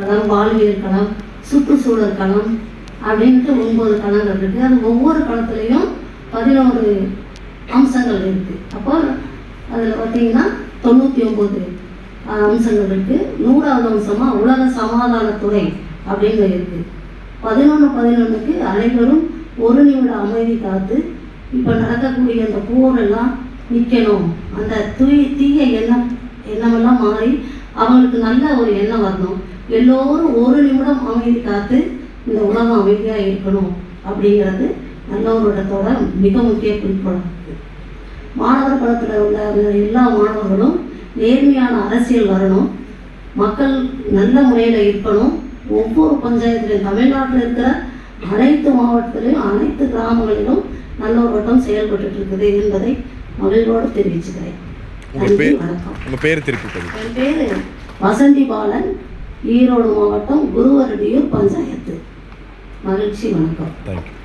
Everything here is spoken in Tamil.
அதாவது வாழ்வியல் களம், சுற்றுச்சூழல் களம் அப்படின்ட்டு 9 களங்கள் இருக்குது. அது ஒவ்வொரு களத்துலேயும் 11 அம்சங்கள் இருக்குது. அப்போ அதில் பார்த்தீங்கன்னா 99 அம்சங்கள் இருக்குது. 100வது அம்சமாக உலக சமாதானத்துறை அப்படின்னு இருக்குது. 11-11க்கு அனைவரும் 1 நிமிட அமைதி காத்து இப்போ நடக்கக்கூடிய அந்த போரெல்லாம் நிற்கணும், அந்த தீய எண்ணமெல்லாம் மாறி அவங்களுக்கு நல்ல ஒரு எண்ணம் வரணும், எல்லோரும் 1 நிமிடம் அமைதி காத்து இந்த உலகம் அமைதியாக இருக்கணும் அப்படிங்கிறது நல்லவரோடத்தோட மிக முக்கிய குறிக்கோளாக இருக்குது. மாணவர் களத்தில் உள்ள எல்லா மாணவர்களும் நேர்மையான அரசியல் வரணும், மக்கள் நல்ல முறையில் இருக்கணும். ஒவ்வொரு பஞ்சாயத்துலையும் தமிழ்நாட்டில் இருக்கிற அனைத்து மாவட்டத்திலையும் அனைத்து கிராமங்களிலும் நல்ல ஒரு வட்டம் செயல்பட்டு இருக்குது என்பதை மகிழ்வோடு தெரிவிச்சுக்கிறேன். நன்றி, வணக்கம். என் பேர் வசந்தி பாலன், ஈரோடு மாவட்டம் குருவரடியூர் பஞ்சாயத்து. மகிழ்ச்சி, வணக்கம்.